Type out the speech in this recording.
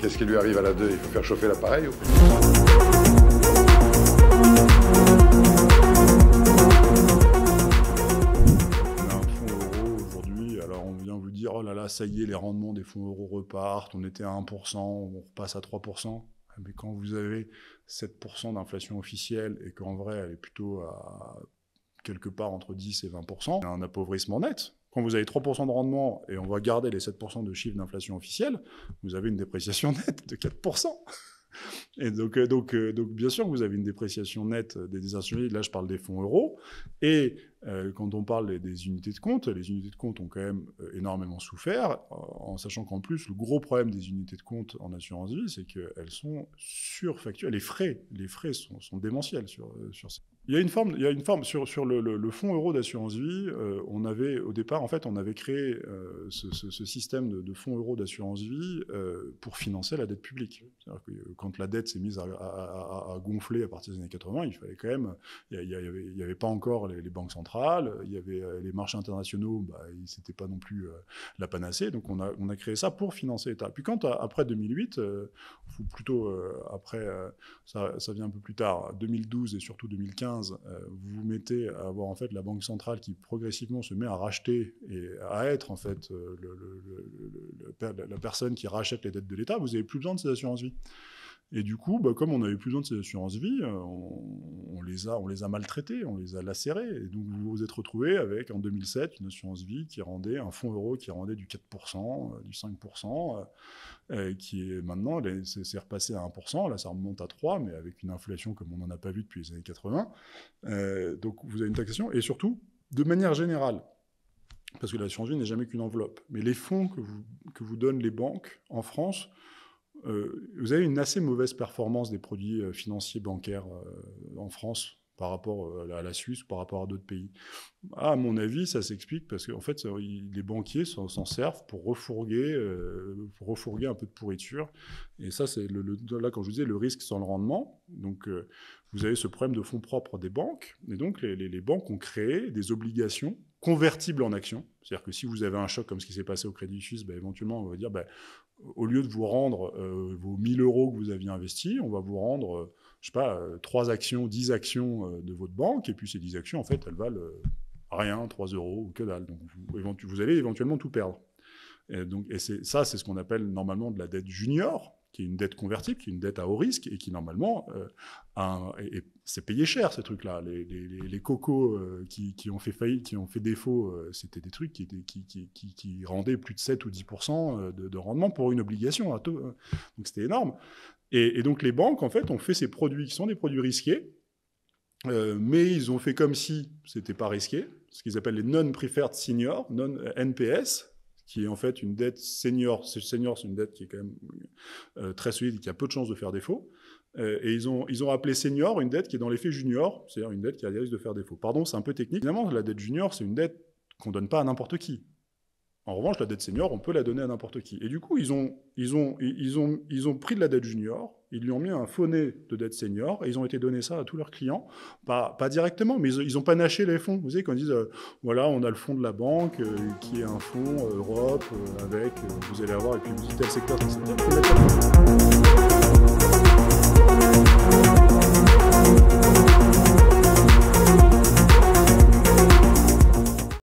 Qu'est-ce qui lui arrive à la 2? Il faut faire chauffer l'appareil ou... Oh là là, ça y est, les rendements des fonds euros repartent, on était à 1%, on repasse à 3%. Mais quand vous avez 7% d'inflation officielle et qu'en vrai, elle est plutôt à quelque part entre 10 et 20%, il y a un appauvrissement net. Quand vous avez 3% de rendement et on va garder les 7% de chiffre d'inflation officielle, vous avez une dépréciation nette de 4%. Et donc, bien sûr, vous avez une dépréciation nette des instruments. Là, je parle des fonds euros. Et quand on parle des unités de compte, les unités de compte ont quand même énormément souffert, en sachant qu'en plus, le gros problème des unités de compte en assurance vie, c'est qu'elles sont surfacturées. Les frais sont démentiels sur ça. Il y a une forme sur le fonds euro d'assurance vie. On avait, au départ, en fait, on avait créé ce système de fonds euro d'assurance vie pour financer la dette publique. C'est-à-dire que quand la dette s'est mise à gonfler à partir des années 80, il fallait quand même... Il n'y avait pas encore les banques centrales, il y avait les marchés internationaux, c'était pas non plus la panacée. Donc on a créé ça pour financer l'État. Puis quand, après 2008, ou plutôt après, ça vient un peu plus tard, 2012 et surtout 2015, vous vous mettez à avoir en fait la banque centrale qui progressivement se met à racheter et à être en fait la personne qui rachète les dettes de l'État, vous n'avez plus besoin de ces assurances vie. Et du coup, comme on n'avait plus besoin de ces assurances vie, on les a maltraités, on les a lacérés. Et donc vous vous êtes retrouvés avec, en 2007, une assurance vie qui rendait, un fonds euro qui rendait du 4%, du 5%, qui est maintenant, c'est repassé à 1%, là ça remonte à 3%, mais avec une inflation comme on n'en a pas vu depuis les années 80. Donc vous avez une taxation, et surtout, de manière générale, parce que l'assurance vie n'est jamais qu'une enveloppe, mais les fonds que vous donnent les banques en France, vous avez une assez mauvaise performance des produits financiers bancaires en France par rapport à la Suisse ou par rapport à d'autres pays. À mon avis, ça s'explique parce qu'en fait, les banquiers s'en servent pour refourguer un peu de pourriture. Et ça, c'est là, quand je vous disais, le risque sans le rendement. Donc, vous avez ce problème de fonds propres des banques. Et donc, les banques ont créé des obligations convertibles en actions. C'est-à-dire que si vous avez un choc comme ce qui s'est passé au Crédit Suisse, éventuellement, on va dire, au lieu de vous rendre vos 1 000 € que vous aviez investis, on va vous rendre, je sais pas, 3 actions, 10 actions de votre banque. Et puis ces 10 actions, en fait, elles valent rien, 3 € ou que dalle. Donc vous allez éventuellement tout perdre. Et c'est ce qu'on appelle normalement de la dette junior, qui est une dette convertible, qui est une dette à haut risque, et qui normalement, c'est payé cher, ces trucs-là. Les cocos qui ont fait faillite, qui ont fait défaut, c'était des trucs qui rendaient plus de 7 ou 10% de rendement pour une obligation. Donc c'était énorme. Et donc les banques, en fait, ont fait ces produits qui sont des produits risqués, mais ils ont fait comme si c'était pas risqué, ce qu'ils appellent les non-preferred senior, non-NPS, qui est en fait une dette senior. Senior, c'est une dette qui est quand même très solide et qui a peu de chances de faire défaut. Et ils ont appelé senior une dette qui est dans l'effet junior, c'est-à-dire une dette qui a des risques de faire défaut. Pardon, c'est un peu technique. Évidemment, la dette junior, c'est une dette qu'on ne donne pas à n'importe qui. En revanche, la dette senior, on peut la donner à n'importe qui. Et du coup, ils ont pris de la dette junior, ils lui ont mis un faux nez de dette senior, et ils ont été donner ça à tous leurs clients. Pas directement, mais ils ont panaché les fonds. Vous savez, quand ils disent, voilà, on a le fonds de la banque, qui est un fonds Europe, avec, vous allez avoir, et puis vous dites tel secteur, tel secteur.